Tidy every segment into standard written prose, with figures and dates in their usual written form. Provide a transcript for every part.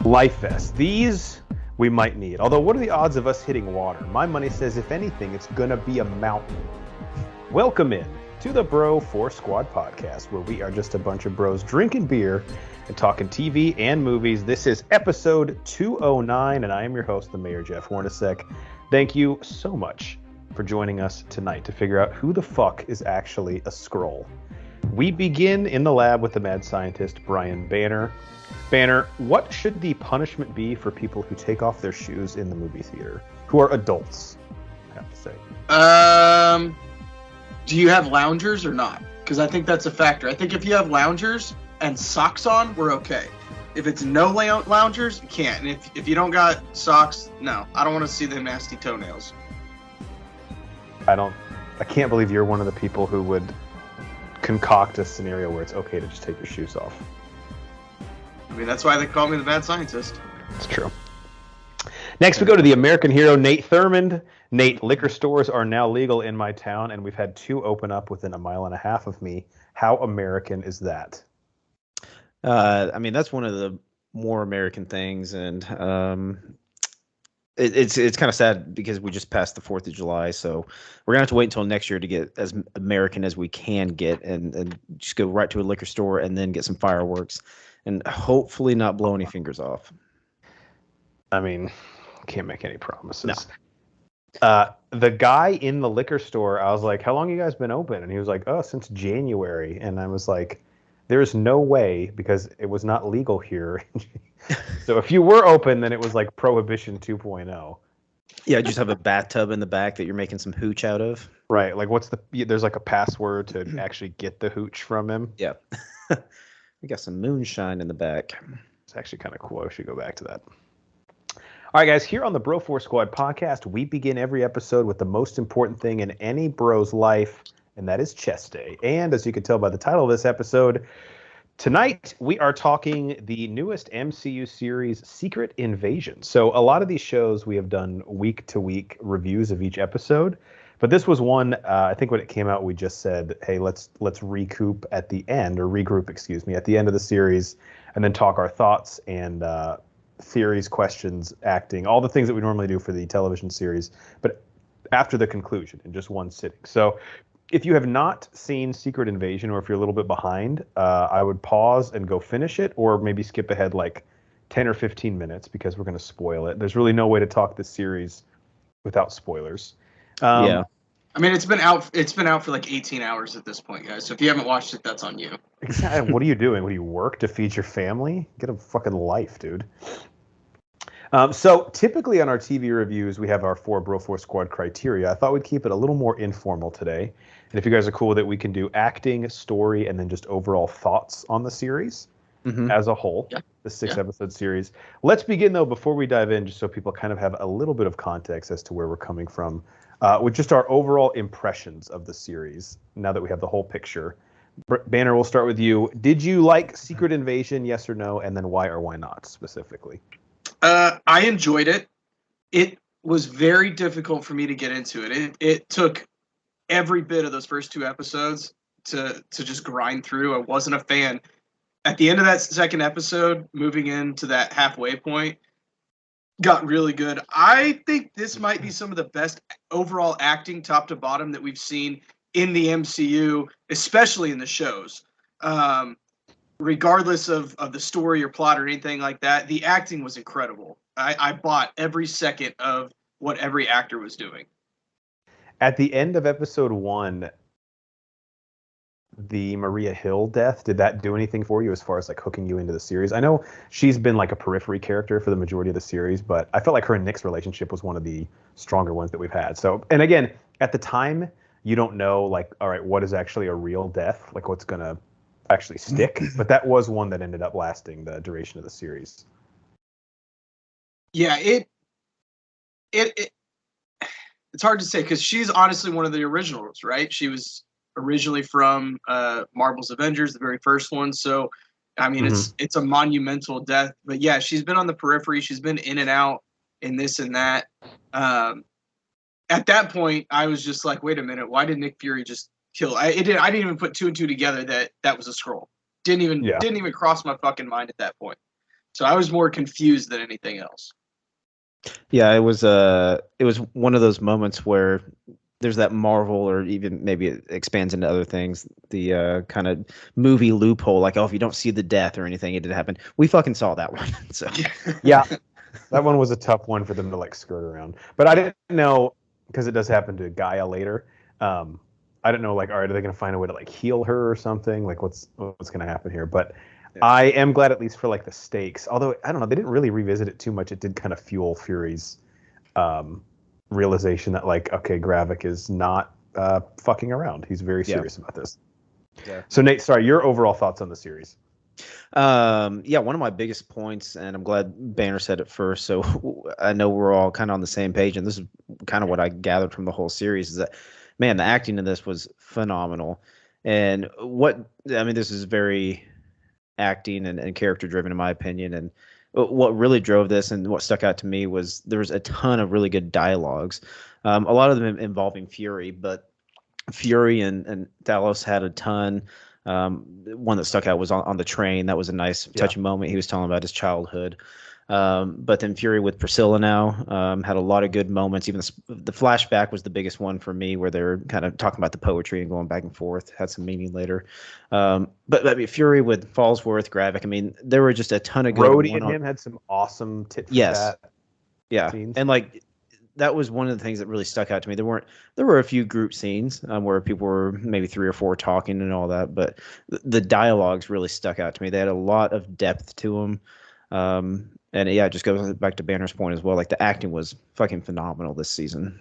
Life vests. These we might need. Although, what are the odds of us hitting water? My money says, if anything, it's gonna be a mountain. Welcome in to the Bro 4 Squad podcast, where we are just a bunch of bros drinking beer and talking TV and movies. This is episode 209, and I am your host, the Mayor Jeff Hornacek. Thank you so much for joining us tonight to figure out who the fuck is actually a Skrull. We begin in the lab with the mad scientist, Brian Banner. Banner, what should the punishment be for people who take off their shoes in the movie theater, who are adults, I have to say? Do you have loungers or not? Because I think that's a factor. I think if you have loungers and socks on, we're okay. If it's no loungers, you can't. And if you don't got socks, no. I don't want to see them nasty toenails. I can't believe you're one of the people who would concoct a scenario where it's okay to just take your shoes off. I mean, that's why they call me the mad scientist. It's true. Next, we go to the American hero, Nate Thurmond. Nate, liquor stores are now legal in my town, and we've had 2 open up within a mile and a half of me. How American is that? I mean, that's one of the more American things, and it's kind of sad because we just passed the 4th of July, so we're gonna have to wait until next year to get as American as we can get, and just go right to a liquor store and then get some fireworks, and hopefully not blow any fingers off. I mean, can't make any promises. No. The guy in the liquor store, I was like, how long you guys been open? And he was like, oh, since January. And I was like, there's no way, because it was not legal here. So if you were open, then it was like Prohibition 2.0. Yeah, just have a bathtub in the back that you're making some hooch out of. Right. Like, there's like a password to actually get the hooch from him. Yeah. We got some moonshine in the back. It's actually kind of cool. I should go back to that. All right, guys, here on the Bro 4 Squad podcast, we begin every episode with the most important thing in any bro's life, and that is chest day. And as you can tell by the title of this episode, tonight we are talking the newest MCU series, Secret Invasion. So a lot of these shows we have done week-to-week reviews of each episode, but this was one, I think when it came out, we just said, hey, let's regroup at the end, at the end of the series, and then talk our thoughts and theories, questions, acting, all the things that we normally do for the television series, but after the conclusion in just one sitting. So if you have not seen Secret Invasion, or if you're a little bit behind, I would pause and go finish it, or maybe skip ahead like 10 or 15 minutes because we're going to spoil it. There's really no way to talk this series without spoilers. Yeah. I mean, it's been out for like 18 hours at this point, guys. So if you haven't watched it, that's on you. Exactly. What are you doing? What do you work to feed your family? Get a fucking life, dude. So typically on our TV reviews, we have our 4 Bro 4 Squad criteria. I thought we'd keep it a little more informal today. And if you guys are cool with it, we can do acting, story, and then just overall thoughts on the series as a whole, the 6-episode series. Let's begin, though, before we dive in, just so people kind of have a little bit of context as to where we're coming from, with just our overall impressions of the series, now that we have the whole picture. Banner, we'll start with you. Did you like Secret Invasion, yes or no, and then why or why not, specifically? I enjoyed it. It was very difficult for me to get into it. It took every bit of those first 2 episodes to just grind through. I wasn't a fan. At the end of that 2nd episode, moving into that halfway point, got really good. I think this might be some of the best overall acting, top to bottom, that we've seen in the MCU, especially in the shows. Regardless of the story or plot or anything like that, the acting was incredible. I bought every second of what every actor was doing. At the end of episode 1, the Maria Hill death, did that do anything for you as far as like hooking you into the series? I know she's been like a periphery character for the majority of the series, but I felt like her and Nick's relationship was one of the stronger ones that we've had. So, and again, at the time, you don't know like, all right, what is actually a real death? Like what's going to actually stick? But that was one that ended up lasting the duration of the series. Yeah, it's hard to say because she's honestly one of the originals, right? She was originally from Marvel's Avengers, the very first one. So, I mean, it's a monumental death. But yeah, she's been on the periphery. She's been in and out in this and that. At that point, I was just like, wait a minute, why did Nick Fury just kill? I didn't even put 2 and 2 together that was a Skrull. Didn't even cross my fucking mind at that point. So I was more confused than anything else. Yeah, it was one of those moments where there's that Marvel, or even maybe it expands into other things, the kind of movie loophole, like, oh, if you don't see the death or anything, it didn't happen. We fucking saw that one. So Yeah, that one was a tough one for them to like skirt around. But I didn't know, because it does happen to Gaia later. I didn't know, like, all right, are they going to find a way to like heal her or something? Like, what's going to happen here? But Yeah. I am glad, at least for like the stakes. Although I don't know, they didn't really revisit it too much. It did kind of fuel Fury's realization that, like, okay, Gravik is not fucking around. He's very serious about this. Yeah. So Nate, sorry, your overall thoughts on the series? Yeah, one of my biggest points, and I'm glad Banner said it first, so I know we're all kind of on the same page, and this is kind of what I gathered from the whole series, is that, man, the acting in this was phenomenal. And this is very acting and character driven, in my opinion. And what really drove this and what stuck out to me was there was a ton of really good dialogues, a lot of them involving Fury, but Fury and Talos had a ton. One that stuck out was on the train. That was a nice, touching moment. He was telling about his childhood. But then Fury with Priscilla now had a lot of good moments. Even the flashback was the biggest one for me, where they're kind of talking about the poetry and going back and forth. Had some meaning later. But I mean, Fury with Fallsworth, Gravik. I mean, there were just a ton of good. Rhodey and him had some awesome tit for tat scenes. And like, that was one of the things that really stuck out to me. There were a few group scenes where people were maybe 3 or 4 talking and all that, but the dialogues really stuck out to me. They had a lot of depth to them. And yeah, it just goes back to Banner's point as well. Like, the acting was fucking phenomenal this season.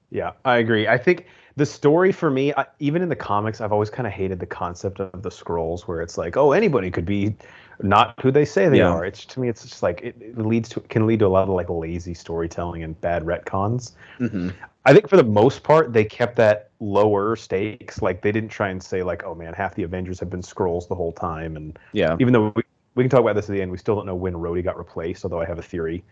Yeah, I agree. I think the story for me, even in the comics, I've always kind of hated the concept of the Skrulls, where it's like, oh, anybody could be not who they say they are. It's, to me, it's just like it can lead to a lot of like lazy storytelling and bad retcons. Mm-hmm. I think for the most part, they kept that lower stakes. Like, they didn't try and say like, oh man, half the Avengers have been Skrulls the whole time, and even though we can talk about this at the end, we still don't know when Rhodey got replaced, although I have a theory.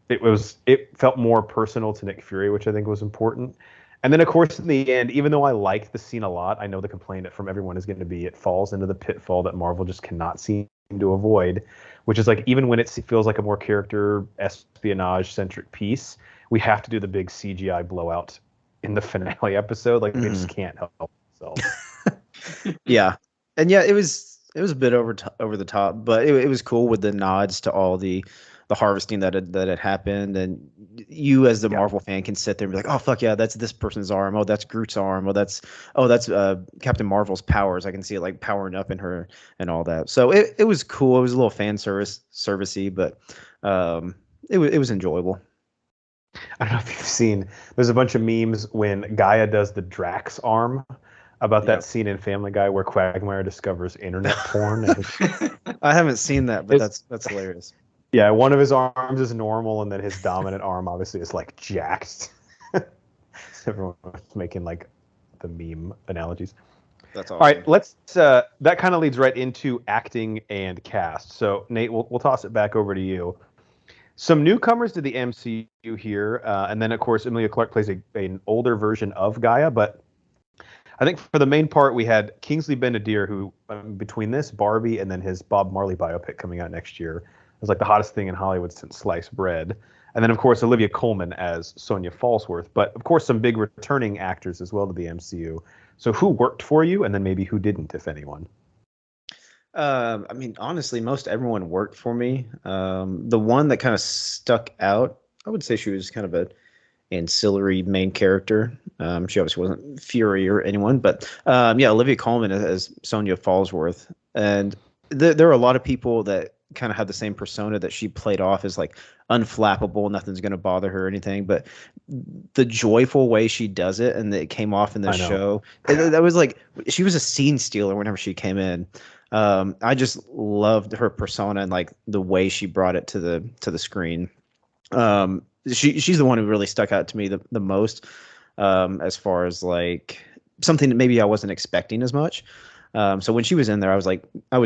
It felt more personal to Nick Fury, which I think was important. And then, of course, in the end, even though I liked the scene a lot, I know the complaint from everyone is going to be it falls into the pitfall that Marvel just cannot seem to avoid, which is like, even when it feels like a more character espionage-centric piece, we have to do the big CGI blowout in the finale episode. Like, they just can't help themselves. Yeah. And yeah, it was a bit over the top, but it was cool with the nods to all the harvesting that had happened, and you as the Marvel fan can sit there and be like, oh fuck yeah, that's this person's arm, oh that's Groot's arm, oh that's Captain Marvel's powers. I can see it like powering up in her and all that. So it was cool. It was a little fan servicey, but it was enjoyable. I don't know if you've seen, there's a bunch of memes when Gaia does the Drax arm, about that scene in Family Guy where Quagmire discovers internet porn. I haven't seen that, but that's hilarious. Yeah, one of his arms is normal, and then his dominant arm obviously is like jacked. Everyone's making like the meme analogies. That's awesome. All right, let's. That kind of leads right into acting and cast. So Nate, we'll toss it back over to you. Some newcomers to the MCU here, and then of course Emilia Clarke plays an older version of Gaia, but I think for the main part we had Kingsley Ben-Adir, who between this, Barbie, and then his Bob Marley biopic coming out next year, was like the hottest thing in Hollywood since sliced bread. And then of course Olivia Colman as Sonya Falsworth, but of course some big returning actors as well to the MCU. So who worked for you, and then maybe who didn't, if anyone? I mean, honestly, most everyone worked for me. The one that kind of stuck out, I would say she was kind of a ancillary main character. She obviously wasn't Fury or anyone, but Olivia Colman as Sonya Falsworth. And there are a lot of people that kind of had the same persona that she played off as like unflappable, nothing's going to bother her or anything. But the joyful way she does it, and it came off in the show, that was like, she was a scene stealer whenever she came in. I just loved her persona and like the way she brought it to the screen. She's the one who really stuck out to me the most, as far as like something that maybe I wasn't expecting as much. So when she was in there, I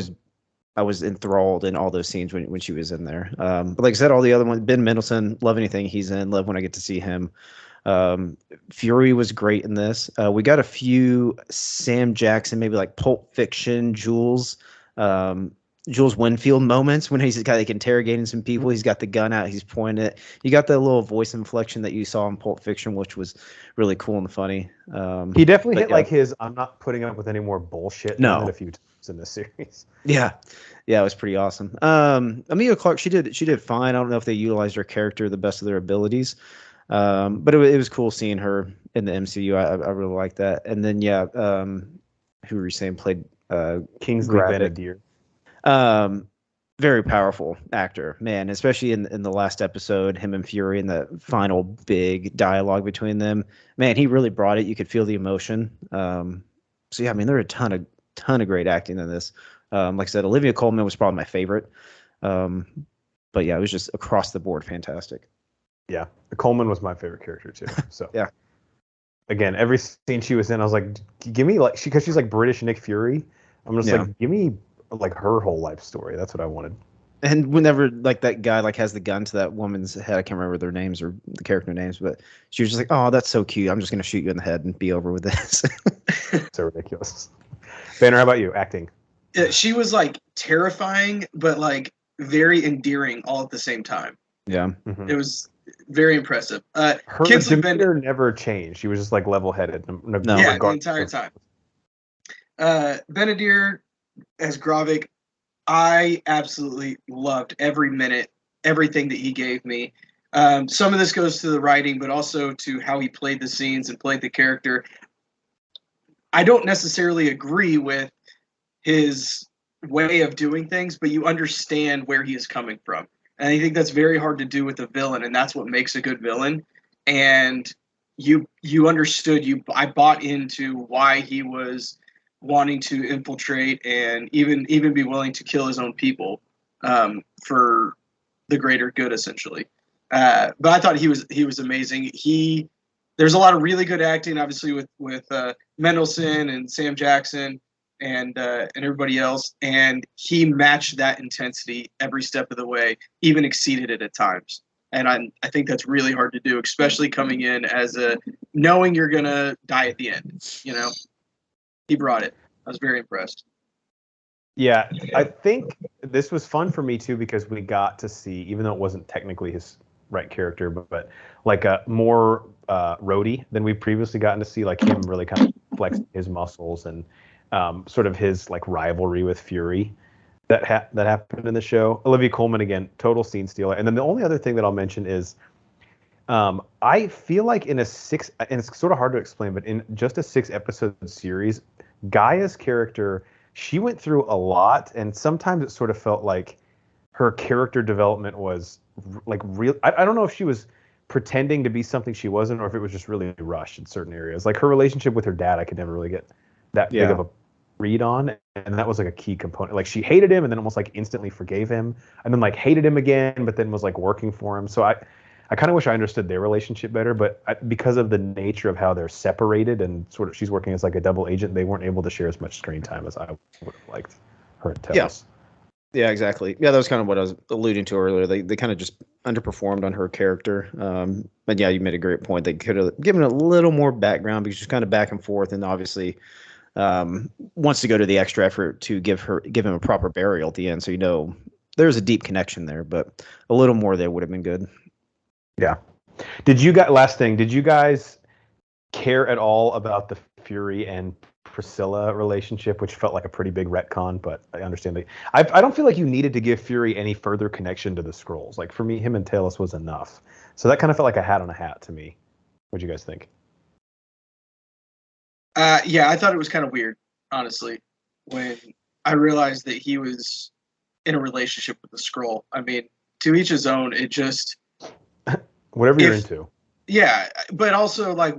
was enthralled in all those scenes when she was in there. But like I said, all the other ones, Ben Mendelsohn, love anything he's in, love when I get to see him. Fury was great in this. We got a few Sam Jackson, maybe like Pulp Fiction, Jules, Jules Winfield moments when he's got like interrogating some people. He's got the gun out, he's pointing it. You got that little voice inflection that you saw in Pulp Fiction, which was really cool and funny. He definitely hit yeah. like his "I'm not putting up with any more bullshit" No. moment a few times in this series. Yeah, it was pretty awesome. Emilia Clarke, she did fine. I don't know if they utilized her character the best of their abilities, but it was cool seeing her in the MCU. I really like that. And then who were you saying played Kingsley Gravik? Benadire. Very powerful actor, man, especially in the last episode, him and Fury and the final big dialogue between them. Man, he really brought it. You could feel the emotion. So yeah, I mean, there are a ton of great acting in this. Like I said, Olivia Colman was probably my favorite. But yeah, it was just across the board fantastic. Yeah, Coleman was my favorite character too. So yeah. Again, every scene she was in, I was like, give me like because she's like British Nick Fury. I'm just like, give me like her whole life story. That's what I wanted. And whenever like that guy like has the gun to that woman's head, I can't remember their names or the character names, but she was just like, "Oh, that's so cute. I'm just gonna shoot you in the head and be over with this." So ridiculous. Banner, how about you? Acting. Yeah, she was like terrifying, but like very endearing all at the same time. Yeah, It was very impressive. Her demeanor never changed. She was just like level-headed. No. Yeah, the entire time. Benadire as Gravik, I absolutely loved every minute, everything that he gave me. Some of this goes to the writing, but also to how he played the scenes and played the character. I don't necessarily agree with his way of doing things, but you understand where he is coming from. And I think that's very hard to do with a villain, and that's what makes a good villain. And you understood, I bought into why he was wanting to infiltrate and even be willing to kill his own people for the greater good, essentially. But I thought he was amazing. There's a lot of really good acting, obviously with Mendelsohn and Sam Jackson and everybody else, and he matched that intensity every step of the way, even exceeded it at times. And I think that's really hard to do, especially coming in as knowing you're gonna die at the end. You know, he brought it. I was very impressed. Yeah, I think this was fun for me too because we got to see, even though it wasn't technically his right character, but like a more Rhodey than we've previously gotten to see, like him really kind of flex his muscles and sort of his like rivalry with Fury that happened in the show. Olivia Colman again, total scene stealer. And then the only other thing that I'll mention is I feel like in and it's sort of hard to explain, but in just a 6-episode series, Gaia's character, she went through a lot, and sometimes it sort of felt like her character development was like real. I don't know if she was pretending to be something she wasn't, or if it was just really rushed in certain areas. Like her relationship with her dad, I could never really get that big of a read on, and that was like a key component. Like she hated him and then almost like instantly forgave him, and then like hated him again, but then was like working for him. So I kind of wish I understood their relationship better, but because of the nature of how they're separated and sort of she's working as like a double agent, they weren't able to share as much screen time as I would have liked her and Tess. Yeah, exactly. Yeah, that was kind of what I was alluding to earlier. They kind of just underperformed on her character. But yeah, you made a great point. They could have given a little more background because she's kind of back and forth, and obviously wants to go to the extra effort to give him a proper burial at the end. So there's a deep connection there, but a little more there would have been good. Yeah. Last thing, did you guys care at all about the Fury and Priscilla relationship, which felt like a pretty big retcon, but I understand I don't feel like you needed to give Fury any further connection to the Skrulls. Like for me, him and Talos was enough. So that kind of felt like a hat on a hat to me. What'd you guys think? Yeah, I thought it was kind of weird, honestly, when I realized that he was in a relationship with the Skrull. I mean, to each his own. It just whatever you're into. Yeah, but also like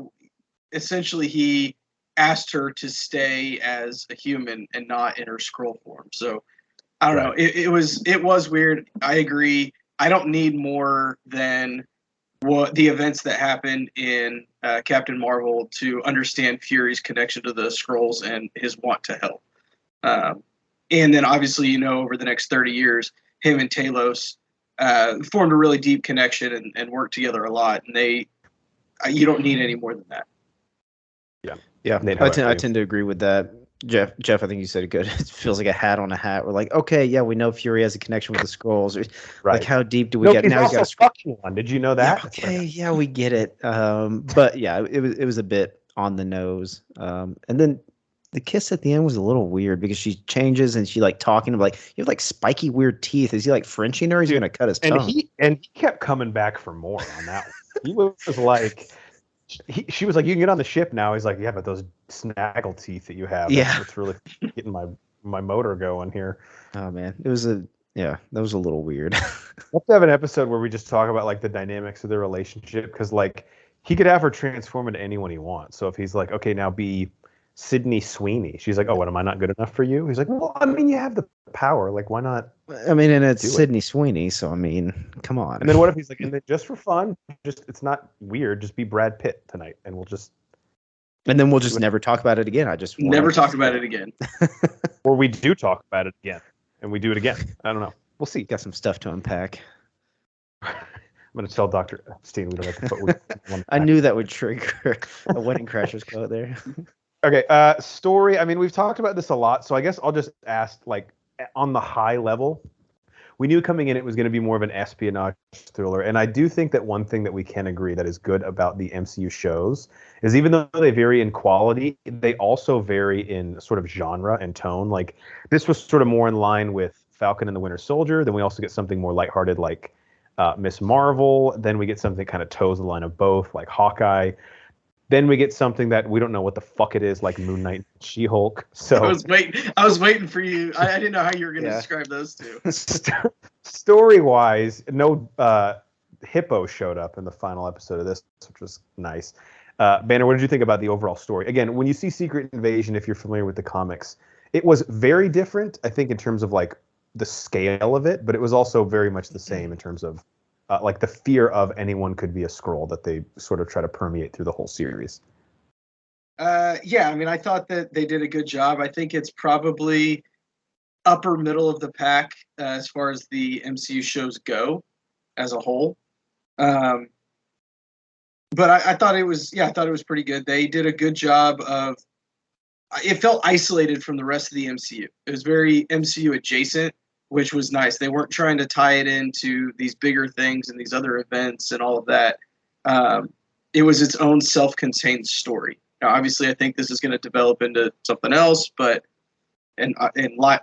essentially he asked her to stay as a human and not in her Skrull form. So I don't know. It was weird. I agree. I don't need more than what the events that happened in Captain Marvel to understand Fury's connection to the Skrulls and his want to help. And then obviously, over the next 30 years, him and Talos formed a really deep connection and worked together a lot. And you don't need any more than that. Yeah, I tend to agree with that. Jeff, I think you said it good. It feels like a hat on a hat. We're like, okay, yeah, we know Fury has a connection with the Skrulls. Or, Right. Like, how deep do we No, get? he's Now he's also got a fucking one. Did you know Yeah, that? okay, yeah, we get it. But yeah, it was a bit on the nose. And then the kiss at the end was a little weird because she changes and she like talking like you have like spiky weird teeth. Is he like Frenching her? He's gonna cut his tongue. And he kept coming back for more on that one. He was like, she was like, you can get on the ship now. He's like, yeah, but those snaggle teeth that you have, Yeah. it's really getting my motor going here. Oh man, that was a little weird. We'll have to have an episode where we just talk about like the dynamics of their relationship, because like he could have her transform into anyone he wants. So if he's like, okay, now be Sydney Sweeney, she's like, oh, what, am I not good enough for you? He's like, well, I mean, you have the power. Like, why not? I mean, and it's do it? Sydney Sweeney, so I mean, come on. And then what if he's like, and then just for fun, just it's not weird, just be Brad Pitt tonight, and we'll just never talk about it again. I just Never talk about it again. or we do talk about it again, and we do it again. I don't know. We'll see. Got some stuff to unpack. I'm going to tell Dr. Epstein we don't have to put one. I knew that would trigger a Wedding Crashers quote there. Okay, story. I mean, we've talked about this a lot, so I guess I'll just ask, like, on the high level, we knew coming in it was going to be more of an espionage thriller, and I do think that one thing that we can agree that is good about the MCU shows is even though they vary in quality, they also vary in sort of genre and tone. Like, this was sort of more in line with Falcon and the Winter Soldier. Then we also get something more lighthearted like Miss Marvel. Then we get something kind of toes the line of both, like Hawkeye. Then we get something that we don't know what the fuck it is, like Moon Knight, She-Hulk. So I was waiting for you. I didn't know how you were going to describe those two. Story-wise, no Hippo showed up in the final episode of this, which was nice. Banner, what did you think about the overall story? Again, when you see Secret Invasion, if you're familiar with the comics, it was very different, I think, in terms of like the scale of it, but it was also very much the same in terms of like the fear of anyone could be a Skrull that they sort of try to permeate through the whole series. Yeah, I mean, I thought that they did a good job. I think it's probably upper middle of the pack as far as the MCU shows go as a whole. But I thought it was pretty good. They did a good job of. It felt isolated from the rest of the MCU. It was very MCU adjacent, which was nice. They weren't trying to tie it into these bigger things and these other events and all of that. It was its own self-contained story. Now, obviously, I think this is going to develop into something else, but and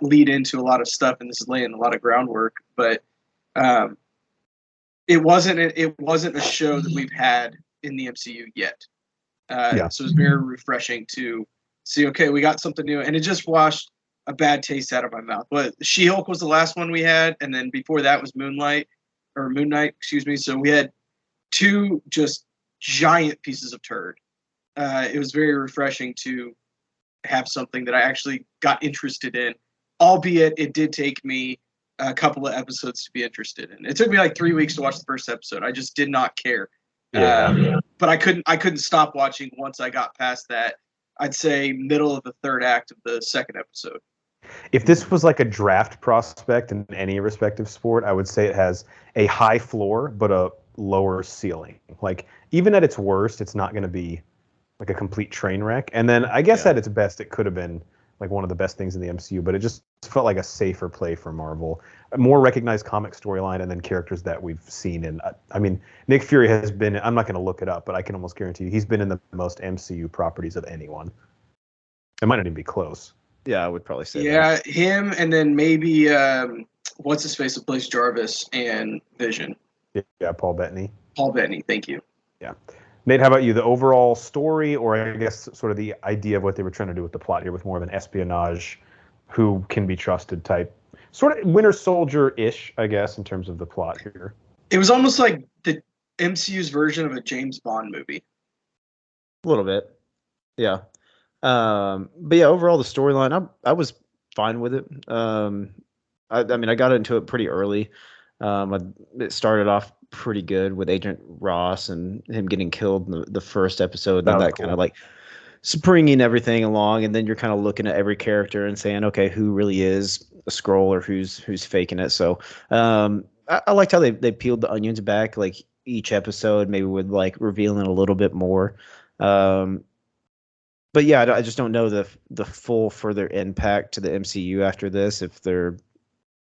lead into a lot of stuff. And this is laying a lot of groundwork. But it wasn't a show that we've had in the MCU yet. So it was very refreshing to see. Okay, we got something new, and it just washed a bad taste out of my mouth. But She-Hulk was the last one we had, and then before that was Moon Knight, excuse me. So we had two just giant pieces of turd. It was very refreshing to have something that I actually got interested in, albeit it did take me a couple of episodes to be interested in. It took me like 3 weeks to watch the first episode. I just did not care. But I couldn't stop watching once I got past that. I'd say middle of the third act of the second episode. If this was like a draft prospect in any respective sport, I would say it has a high floor but a lower ceiling. Like, even at its worst, it's not going to be like a complete train wreck. And then I guess at its best, it could have been like one of the best things in the MCU, but it just felt like a safer play for Marvel. A more recognized comic storyline, and then characters that we've seen in. I mean, Nick Fury has been, I'm not going to look it up, but I can almost guarantee you he's been in the most MCU properties of anyone. It might not even be close. Yeah, I would probably say that. Him, and then maybe what's his face that plays Jarvis and Vision. Yeah, Paul Bettany. Paul Bettany, thank you. Yeah. Nate, how about you? The overall story, or I guess sort of the idea of what they were trying to do with the plot here, with more of an espionage, who can be trusted type, sort of Winter Soldier-ish, I guess, in terms of the plot here. It was almost like the MCU's version of a James Bond movie. A little bit, yeah. But yeah, overall the storyline, I was fine with it. I mean, I got into it pretty early. It started off pretty good with Agent Ross and him getting killed in the first episode. Then that kind of like springing everything along, and then you're kind of looking at every character and saying, okay, who really is a Skrull or who's faking it. So I liked how they peeled the onions back, like each episode, maybe with like revealing a little bit more. but yeah, I just don't know the full further impact to the MCU after this. If they're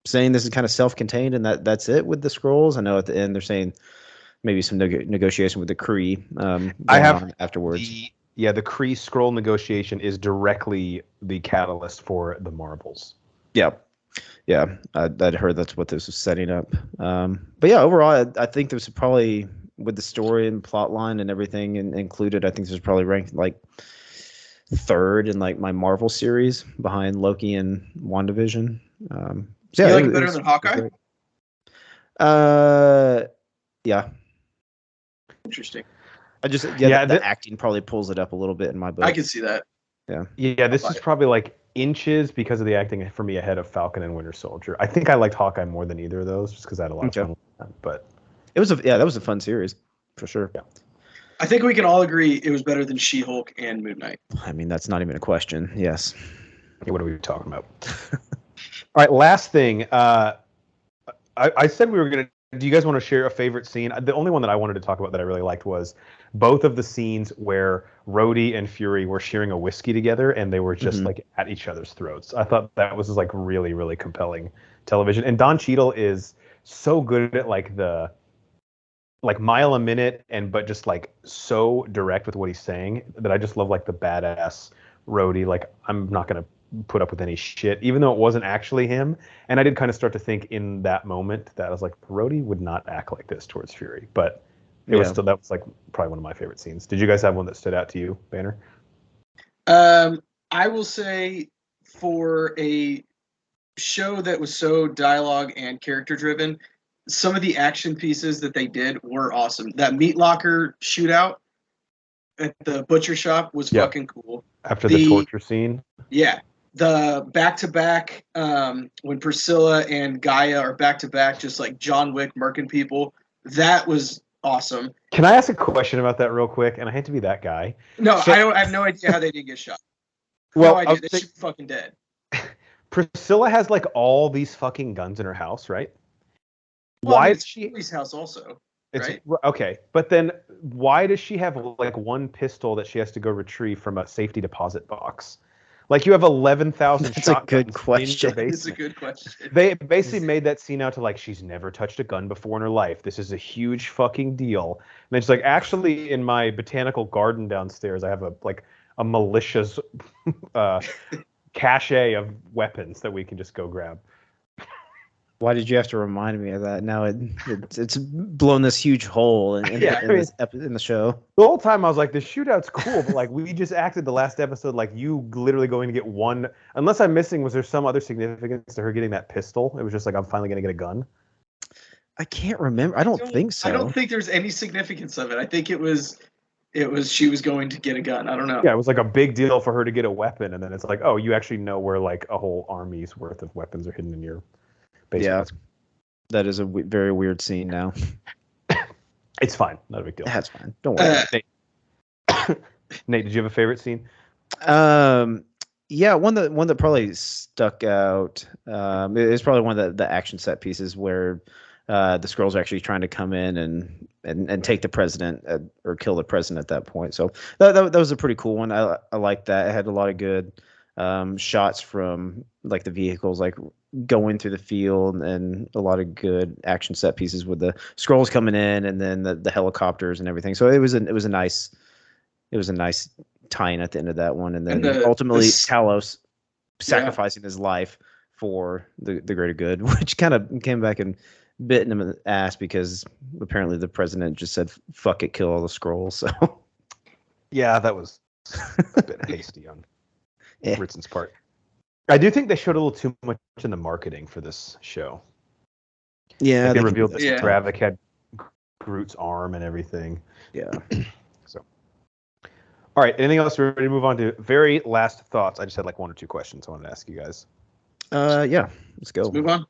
saying this is kind of self-contained and that's it with the Skrulls. I know at the end they're saying maybe some negotiation with the Kree I going have on afterwards. The Kree Skrull negotiation is directly the catalyst for the Marvels. Yeah. I'd heard that's what this was setting up. But yeah, overall, I think this is probably, with the story and plot line and everything included, I think this is probably ranked like third in like my Marvel series behind Loki and WandaVision. So you like it better than Hawkeye? Yeah. Interesting. The acting probably pulls it up a little bit in my book. I can see that. Yeah, this is probably like inches because of the acting for me ahead of Falcon and Winter Soldier. I think I liked Hawkeye more than either of those just because I had a lot of fun with that. But that was a fun series for sure. Yeah. I think we can all agree it was better than She-Hulk and Moon Knight. I mean, that's not even a question. Yes. Yeah, what are we talking about? All right, last thing. I said we were going to. Do you guys want to share a favorite scene? The only one that I wanted to talk about that I really liked was both of the scenes where Rhodey and Fury were sharing a whiskey together and they were just like at each other's throats. I thought that was like really, really compelling television. And Don Cheadle is so good at like the mile a minute but just like so direct with what he's saying that I just love like the badass Rhodey. Like, I'm not going to put up with any shit, even though it wasn't actually him. And I did kind of start to think in that moment that I was like, Rhodey would not act like this towards Fury, but that was like probably one of my favorite scenes. Did you guys have one that stood out to you, Banner? I will say, for a show that was so dialogue and character driven, some of the action pieces that they did were awesome. That meat locker shootout at the butcher shop was fucking cool. After the torture scene? Yeah. The back-to-back, when Priscilla and Gaia are back-to-back, just like John Wick murking people, that was awesome. Can I ask a question about that real quick? And I hate to be that guy. No, I have no idea how they didn't get shot. Well, no idea. They should be fucking dead. Priscilla has like all these fucking guns in her house, right? Well, why is she? His house also. Right? Okay, but then why does she have like one pistol that she has to go retrieve from a safety deposit box? Like, you have 11,000 shots. That's a good question. It's a good question. They basically made that scene out to like she's never touched a gun before in her life. This is a huge fucking deal. And then she's like, actually, in my botanical garden downstairs, I have a malicious cache of weapons that we can just go grab. Why did you have to remind me of that? Now it's blown this huge hole in the show. The whole time I was like, the shootout's cool, but like we just acted the last episode like you literally going to get one. Unless I'm missing, was there some other significance to her getting that pistol? It was just like, I'm finally going to get a gun. I can't remember. I don't think so. I don't think there's any significance of it. I think it was she was going to get a gun. I don't know. Yeah, it was like a big deal for her to get a weapon, and then it's like, oh, you actually know where like a whole army's worth of weapons are hidden in your basement. Yeah, that is a very weird scene now. It's fine. Not a big deal. That's fine. Don't worry. Nate, did you have a favorite scene? Yeah, one that probably stuck out. It's probably one of the action set pieces where the Skrulls are actually trying to come in and take the president or kill the president at that point. So that was a pretty cool one. I liked that. It had a lot of good shots from like the vehicles like going through the field, and a lot of good action set pieces with the Skrulls coming in and then the helicopters and everything. So it was a nice tie-in at the end of that one, and then ultimately Talos sacrificing his life for the greater good, which kind of came back and bit him in the ass because apparently the president just said fuck it, kill all the Skrulls. So yeah, that was a bit hasty on Ritson's part. I do think they showed a little too much in the marketing for this show. Yeah, like they revealed that Gravik had Groot's arm and everything. Yeah. So, all right. Anything else? We're ready to move on to very last thoughts. I just had like one or two questions I wanted to ask you guys. Yeah. Let's go. Let's move on.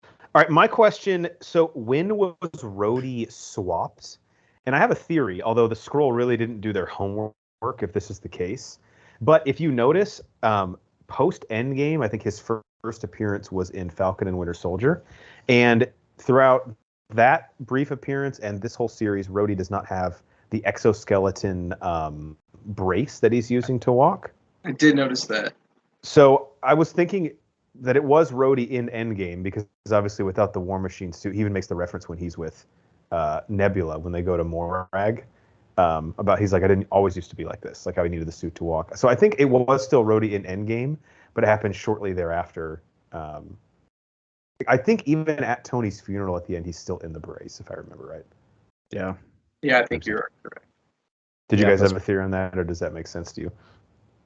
All right. My question. So, when was Rhodey swapped? And I have a theory, although the Skrull really didn't do their homework, if this is the case. But if you notice, post Endgame, I think his first appearance was in Falcon and Winter Soldier, and throughout that brief appearance and this whole series, Rhodey does not have the exoskeleton brace that he's using to walk. I did notice that. So I was thinking that it was Rhodey in Endgame because obviously without the War Machine suit, he even makes the reference when he's with Nebula when they go to Morag. About he's like, I didn't always used to be like this, like how he needed the suit to walk. So I think it was still Rhodey in Endgame, but it happened shortly thereafter. I think even at Tony's funeral at the end, he's still in the brace, if I remember right. Yeah. Yeah, I think you're correct. Did you guys have a theory on that, or does that make sense to you?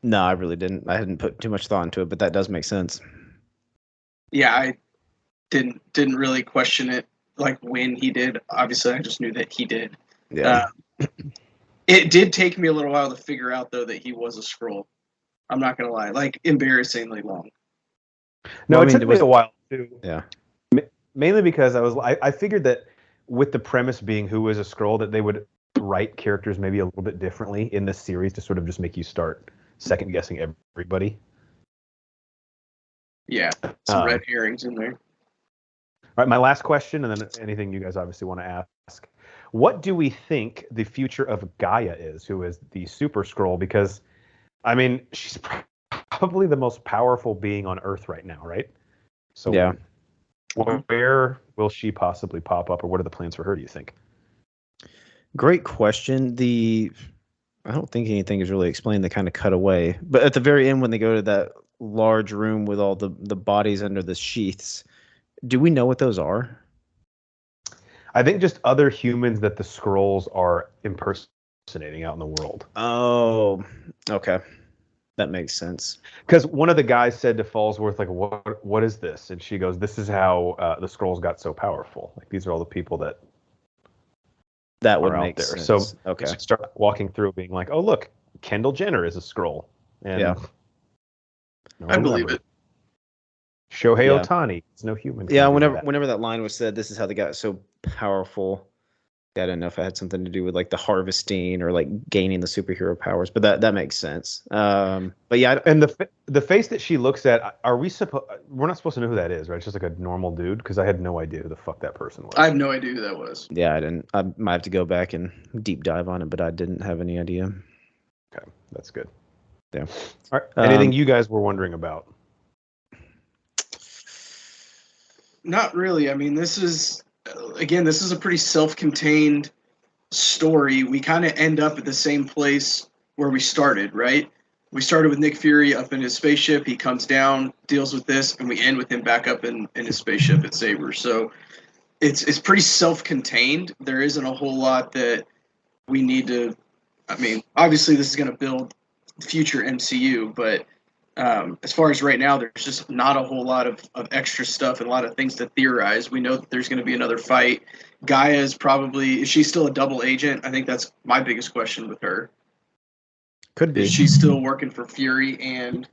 No, I really didn't. I hadn't put too much thought into it, but that does make sense. Yeah, I didn't really question it like when he did. Obviously, I just knew that he did. Yeah. It did take me a little while to figure out though that he was a Skrull. I'm not gonna lie, like embarrassingly long. No, Well, it took me a while too. Yeah. Mainly because I figured that with the premise being who is a Skrull, that they would write characters maybe a little bit differently in this series to sort of just make you start second guessing everybody. Yeah, some red herrings in there. All right, my last question, and then anything you guys obviously want to ask. What do we think the future of Gaia is, who is the Super Skrull? Because, I mean, she's probably the most powerful being on Earth right now, right? So yeah. Where will she possibly pop up, or what are the plans for her, do you think? Great question. I don't think anything is really explained. They kind of cut away. But at the very end, when they go to that large room with all the bodies under the sheaths, do we know what those are? I think just other humans that the Skrulls are impersonating out in the world. Oh, okay. That makes sense. Because one of the guys said to Fallsworth, like, what is this? And she goes, this is how the Skrulls got so powerful. Like, these are all the people that would are make out there. sense. So okay. Start walking through being like, oh, look, Kendall Jenner is a Skrull. And yeah. I believe it. Shohei Ohtani. It's no human. Yeah, whenever that line was said, this is how they got so powerful. I don't know if it had something to do with like the harvesting or like gaining the superhero powers, but that makes sense. But yeah, and the face that she looks at, we're not supposed to know who that is, right? It's just like a normal dude, because I had no idea who the fuck that person was. I have no idea who that was. Yeah, I didn't. I might have to go back and deep dive on it, but I didn't have any idea. Okay, that's good. Yeah. All right. Anything you guys were wondering about? Not really. I mean, this is a pretty self-contained story. We kind of end up at the same place where we started, right? We started with Nick Fury up in his spaceship. He comes down, deals with this, and we end with him back up in his spaceship at Saber. So it's pretty self-contained. There isn't a whole lot that we need to. I mean, obviously this is going to build future MCU, but as far as right now, there's just not a whole lot of extra stuff and a lot of things to theorize. We know that there's going to be another fight. Gaia is she still a double agent? I think that's my biggest question with her. Could be. Is she still working for Fury and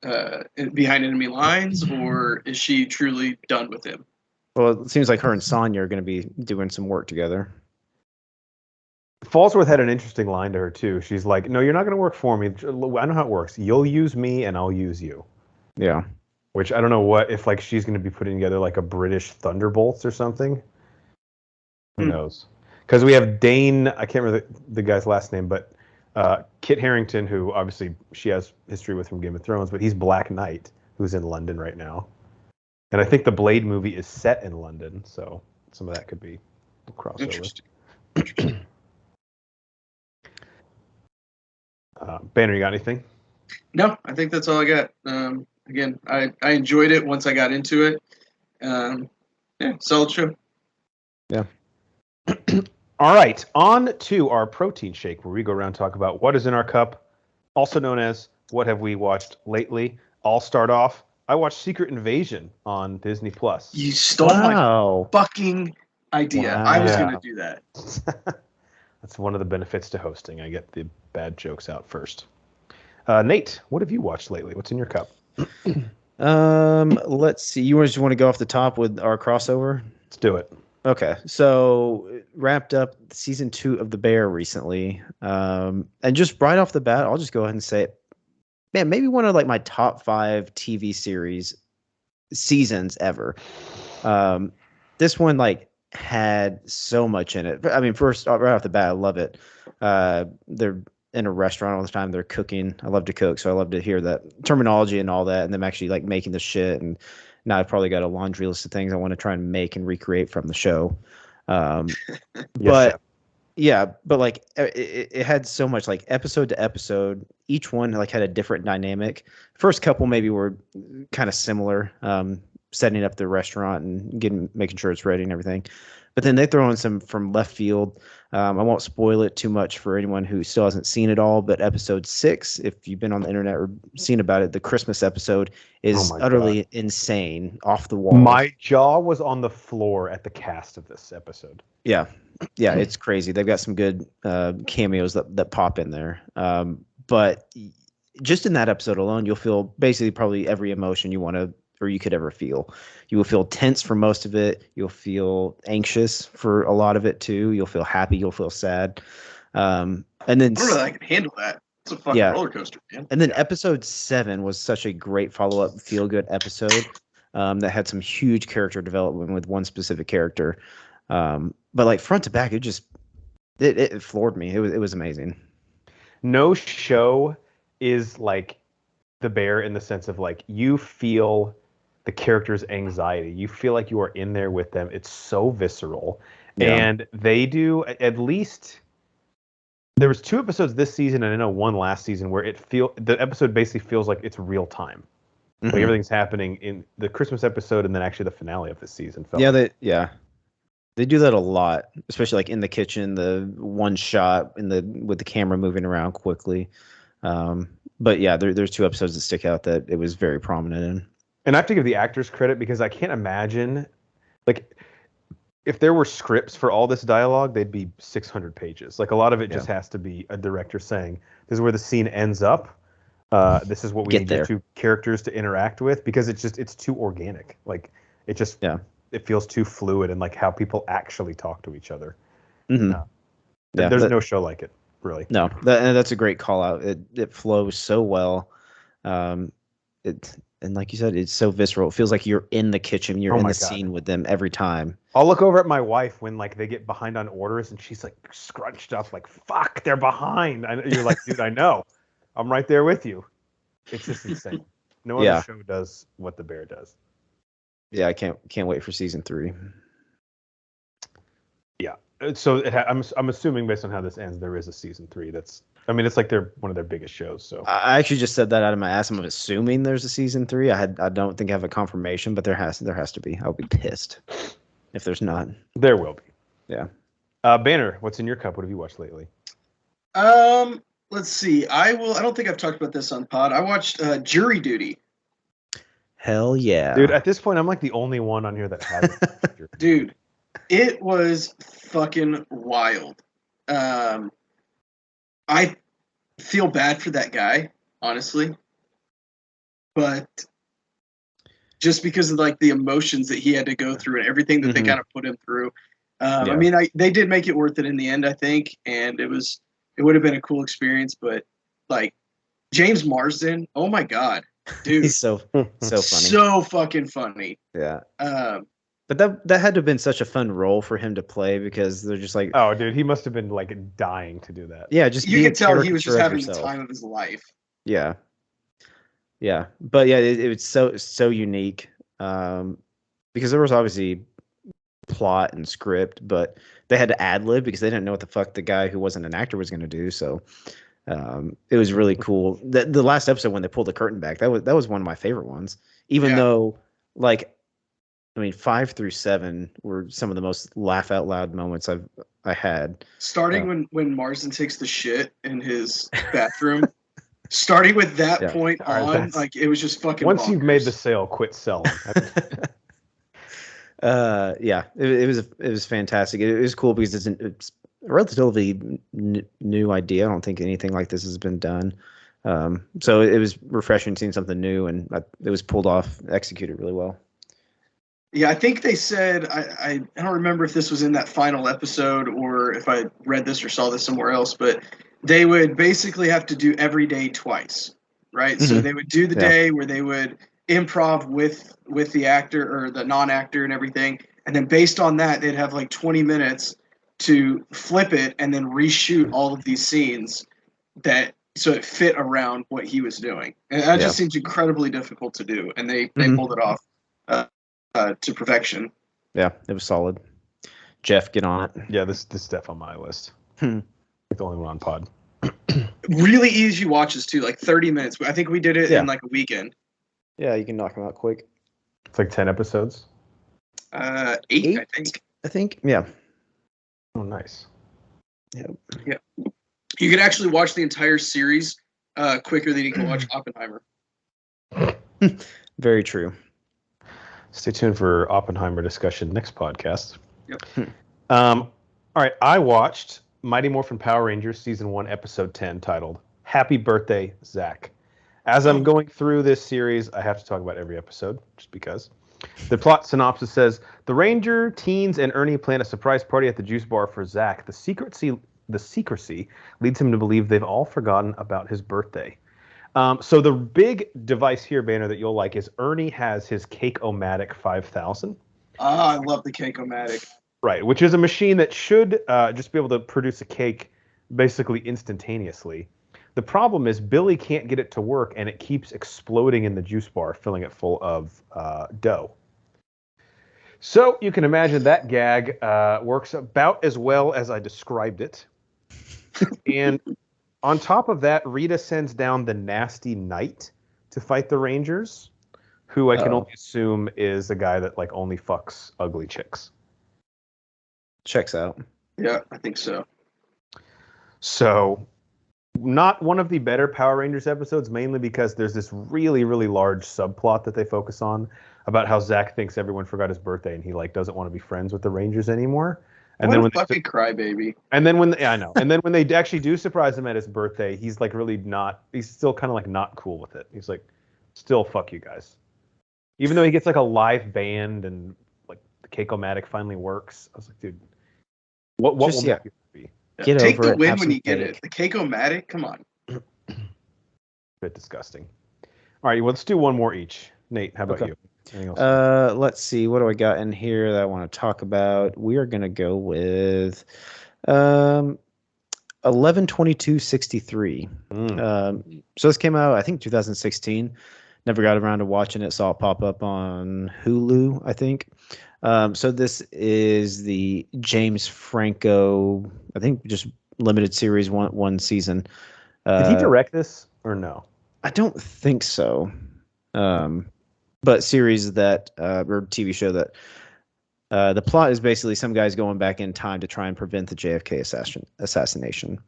behind enemy lines, or is she truly done with him? Well, it seems like her and Sonya are going to be doing some work together. Fallsworth had an interesting line to her too. She's like, "No, you're not going to work for me. I know how it works. You'll use me, and I'll use you." Yeah. Which I don't know if like she's going to be putting together like a British Thunderbolts or something. Who knows? Because we have Dane. I can't remember the guy's last name, but Kit Harington, who obviously she has history with from Game of Thrones, but he's Black Knight, who's in London right now. And I think the Blade movie is set in London, so some of that could be a crossover. Interesting. Banner, you got anything? No, I think that's all I got. Again, I enjoyed it once I got into it. Yeah, solid show. Yeah. All right, on to our protein shake, where we go around and talk about what is in our cup, also known as what have we watched lately. I'll start off. I watched Secret Invasion on Disney Plus. You stole my fucking idea. Wow. I was going to do that. That's one of the benefits to hosting. I get the bad jokes out first. Nate, what have you watched lately? What's in your cup? Let's see. You just want to go off the top with our crossover? Let's do it. Okay, so wrapped up season 2 of The Bear recently, and just right off the bat, I'll just go ahead and say it. Man, maybe one of like my top 5 TV series seasons ever. This one like had so much in it. I mean, first right off the bat, I love it. They're in a restaurant all the time. They're cooking. I love to cook, so I love to hear that terminology and all that, and them actually like making the shit. And now I've probably got a laundry list of things I want to try and make and recreate from the show. But chef. yeah, but like it had so much like episode to episode. Each one like had a different dynamic. First couple maybe were kind of similar, setting up the restaurant and making sure it's ready and everything. But then they throw in some from left field. I won't spoil it too much for anyone who still hasn't seen it all. But episode 6, if you've been on the internet or seen about it, the Christmas episode is utterly insane, off the wall. My jaw was on the floor at the cast of this episode. Yeah, it's crazy. They've got some good cameos that pop in there. But just in that episode alone, you'll feel basically probably every emotion you want to or you could ever feel. You will feel tense for most of it. You'll feel anxious for a lot of it too. You'll feel happy. You'll feel sad. And then I don't know that I can handle that. It's a fucking roller coaster, man. And then episode 7 was such a great follow-up, feel-good episode that had some huge character development with one specific character. But like front to back, it floored me. It was amazing. No show is like The Bear in the sense of like you feel the character's anxiety. You feel like you are in there with them. It's so visceral. Yeah. And they do at least there was 2 episodes this season and I know 1 last season where the episode basically feels like it's real time. Like everything's happening in the Christmas episode and then actually the finale of this season. They do that a lot, especially like in the kitchen, the one shot with the camera moving around quickly. But yeah, there's 2 episodes that stick out that it was very prominent in. And I have to give the actors credit because I can't imagine, like, if there were scripts for all this dialogue, they'd be 600 pages. Like, a lot of it just has to be a director saying, this is where the scene ends up. This is what we need your 2 characters to interact with, because it's too organic. Like, it feels too fluid and like how people actually talk to each other. Mm-hmm. There's no show like it, really. No, that's a great call out. It flows so well. And like you said, it's so visceral. It feels like you're in the kitchen. You're in the scene with them every time. I'll look over at my wife when like they get behind on orders and she's like scrunched up like, fuck, they're behind. You're like, dude, I know. I'm right there with you. It's just insane. No other show does what The Bear does. Yeah, I can't wait for season 3. Yeah. So I'm assuming based on how this ends, there is a season 3. It's like they're one of their biggest shows. So I actually just said that out of my ass. I'm assuming there's a season 3. I don't think I have a confirmation, but there has to be. I'll be pissed if there's not. There will be. Yeah. Banner, what's in your cup? What have you watched lately? Let's see. I don't think I've talked about this on pod. I watched Jury Duty. Hell yeah. Dude, at this point, I'm like the only one on here that hasn't. Dude, it was fucking wild. I feel bad for that guy, honestly. But just because of like the emotions that he had to go through and everything that they kind of put him through. I mean, they did make it worth it in the end, I think. And it would have been a cool experience. But like James Marsden, oh my God. Dude, he's so funny. So fucking funny. Yeah. But that had to have been such a fun role for him to play because they're just like, oh, dude, he must have been like dying to do that. Yeah, just you could tell he was just having the time of his life. Yeah. Yeah, but yeah, it was so unique because there was obviously plot and script, but they had to ad lib because they didn't know what the fuck the guy who wasn't an actor was going to do. So. It was really cool. The last episode when they pulled the curtain back, that was one of my favorite ones. Even though, like, I mean, 5 through 7 were some of the most laugh out loud moments I had. Starting when Marsden takes the shit in his bathroom. Starting with that point on, like it was just fucking. Once bonkers. You've made the sale, quit selling. It was fantastic. It was cool because it's a relatively new idea. I don't think anything like this has been done. So it was refreshing seeing something new, and it was pulled off, executed really well. Yeah, I think they said, I don't remember if this was in that final episode or if I read this or saw this somewhere else, but they would basically have to do every day twice, right? Mm-hmm. So they would do the day where they would improv with the actor or the non-actor and everything, and then based on that, they'd have like 20 minutes to flip it and then reshoot all of these scenes so it fit around what he was doing. And that just seems incredibly difficult to do, and they pulled it off to perfection. Yeah, it was solid. Jeff, get on it. Yeah, this stuff on my list. The only one on pod. Really easy watches too, like 30 minutes. I think we did it in like a weekend. Yeah, you can knock them out quick. It's like 10 episodes. 8, I think. I think, yeah. Oh, nice. Yeah. You can actually watch the entire series quicker than you can watch Oppenheimer. Very true. Stay tuned for Oppenheimer discussion next podcast. Yep. All right, I watched Mighty Morphin Power Rangers Season 1, Episode 10, titled Happy Birthday, Zach. As I'm going through this series, I have to talk about every episode, just because. The plot synopsis says, the Ranger, teens, and Ernie plan a surprise party at the juice bar for Zach. The secrecy leads him to believe they've all forgotten about his birthday. So the big device here, Banner, that you'll like is Ernie has his Cake-O-Matic 5000. I love the Cake-O-Matic. Right, which is a machine that should just be able to produce a cake basically instantaneously. The problem is Billy can't get it to work, and it keeps exploding in the juice bar, filling it full of dough. So you can imagine that gag works about as well as I described it. And on top of that, Rita sends down the Nasty Knight to fight the Rangers, who I can only assume is a guy that like only fucks ugly chicks. Checks out. Yeah, I think so. So, not one of the better Power Rangers episodes, mainly because there's this really, really large subplot that they focus on about how Zach thinks everyone forgot his birthday and he like doesn't want to be friends with the Rangers anymore. And what then a when fucking crybaby. And then when I know, and then when they actually do surprise him at his birthday, he's like really not. He's still kind of like not cool with it. He's like, still fuck you guys. Even though he gets like a live band and like the Cake-O-Matic finally works. I was like, dude, what will make you happy? Get Take over the it, win have when some you get cake. it. The Cake-O-Matic, come on. Bit disgusting. All right, well, let's do one more each. Nate, how about you? Anything else? Let's see. What do I got in here that I want to talk about? We are going to go with 11/22/63. So this came out, I think, 2016. Never got around to watching it. Saw it pop up on Hulu, I think. So this is the James Franco, I think, just limited series, one season. Did he direct this or no? I don't think so. But series that or TV show that the plot is basically some guys going back in time to try and prevent the JFK assassination.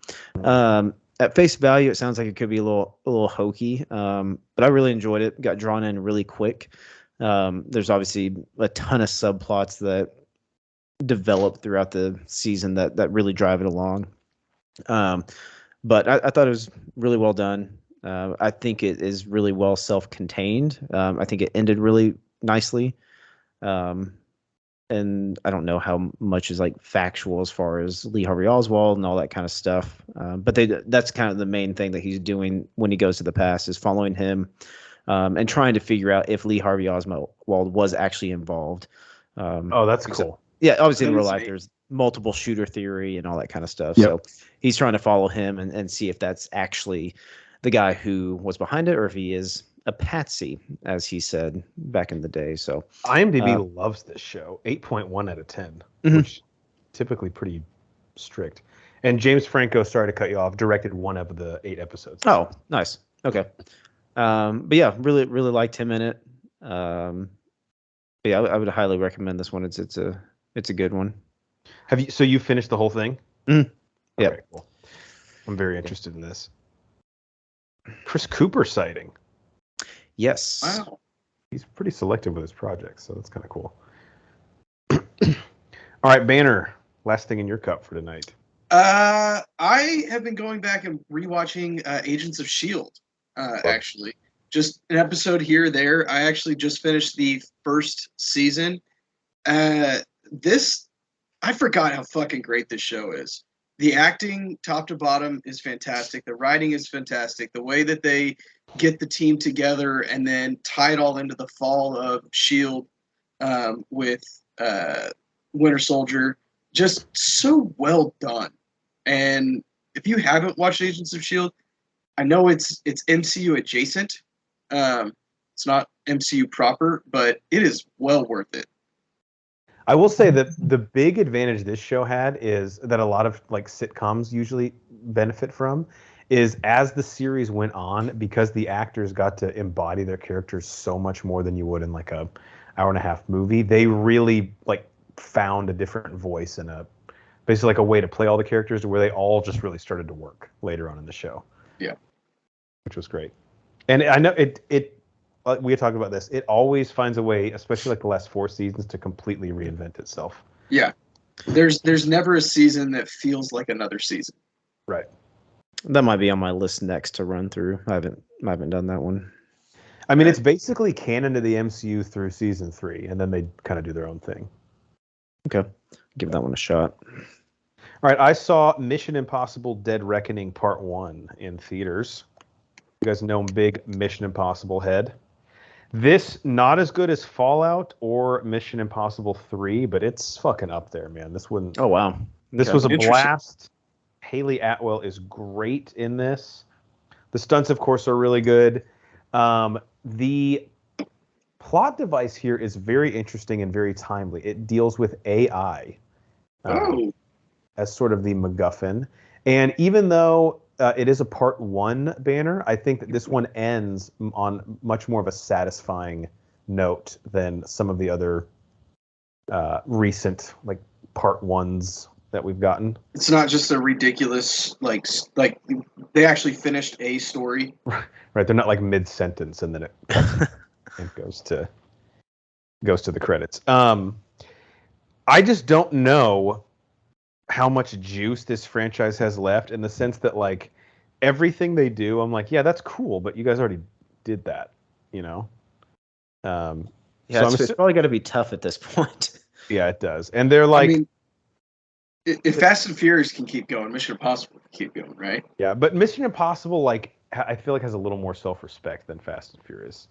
At face value, it sounds like it could be a little hokey, but I really enjoyed it. Got drawn in really quick. There's obviously a ton of subplots that develop throughout the season that really drive it along. But I thought it was really well done. I think it is really well self-contained. I think it ended really nicely. And I don't know how much is like factual as far as Lee Harvey Oswald and all that kind of stuff. But that's kind of the main thing that he's doing when he goes to the past is following him and trying to figure out if Lee Harvey Oswald was actually involved. Oh, that's cool. Yeah, obviously in real life, neat. there's multiple shooter theory and all that kind of stuff. Yep. So he's trying to follow him and see if that's actually the guy who was behind it or if he is a patsy, as he said back in the day. So IMDb loves this show, 8.1 out of 10, which typically pretty strict. And James Franco, sorry to cut you off, directed one of the 8 episodes. Oh, nice. Okay. But yeah, really, really liked him in it. But yeah, I would highly recommend this one. It's a good one. Have you? So you finished the whole thing? Yeah. Okay, cool. I'm very interested in this. Chris Cooper sighting. Yes. Wow. He's pretty selective with his projects, so that's kind of cool. All right, Banner. Last thing in your cup for tonight. I have been going back and rewatching Agents of S.H.I.E.L.D. Actually. Just an episode here or there. I actually just finished the first season. I forgot how fucking great this show is. The acting, top to bottom, is fantastic. The writing is fantastic. The way that they get the team together and then tie it all into the fall of S.H.I.E.L.D. With Winter Soldier, just so well done. And if you haven't watched Agents of S.H.I.E.L.D., I know it's MCU adjacent. It's not MCU proper, but it is well worth it. I will say that the big advantage this show had is that a lot of like sitcoms usually benefit from is as the series went on, because the actors got to embody their characters so much more than you would in like a hour and a half movie. They really like found a different voice and basically like a way to play all the characters where they all just really started to work later on in the show. Yeah. Which was great. And I know it we had talked about this. It always finds a way, especially like the last 4 seasons, to completely reinvent itself. Yeah. There's never a season that feels like another season. Right. That might be on my list next to run through. I haven't done that one. I mean, it's basically canon to the MCU through season 3, and then they kind of do their own thing. Okay. Give that one a shot. All right, I saw Mission Impossible Dead Reckoning Part 1 in theaters. You guys know I'm big Mission Impossible head. This, not as good as Fallout or Mission Impossible 3, but it's fucking up there, man. This wouldn't. Oh, wow. This Okay. was a blast. Haley Atwell is great in this. The stunts, of course, are really good. The plot device here is very interesting and very timely. It deals with AI as sort of the MacGuffin. And even though it is a part 1 banner, I think that this one ends on much more of a satisfying note than some of the other recent like part 1s that we've gotten. It's not just a ridiculous like they actually finished a story. Right, they're not like mid-sentence and then it goes to the credits. I just don't know how much juice this franchise has left, in the sense that like everything they do, I'm like, yeah, that's cool, but you guys already did that, you know? Yeah, so it's probably got to be tough at this point. Yeah, it does. And they're like, I mean, if Fast and Furious can keep going, Mission Impossible can keep going, right? yeah, but Mission Impossible, like, I feel like has a little more self-respect than Fast and Furious.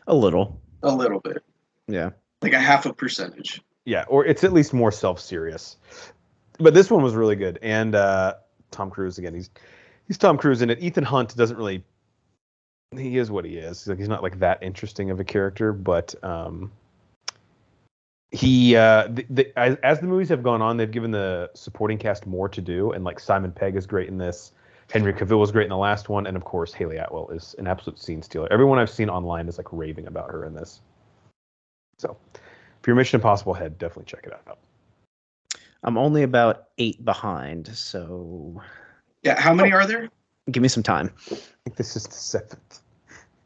A little bit. Yeah. Like a 0.5%. Yeah, or it's at least more self-serious. But this one was really good. And Tom Cruise, again, he's Tom Cruise in it. Ethan Hunt doesn't really, he is what he is. Like, he's not like that interesting of a character, but he as the movies have gone on, they've given the supporting cast more to do, and like Simon Pegg is great in this. Henry Cavill was great in the last one, and of course Haley Atwell is an absolute scene stealer. Everyone I've seen online is like raving about her in this. So, if you're a Mission Impossible head, definitely check it out. I'm only about 8 behind, so Yeah, how many are there? give me some time. I think this is the 7th.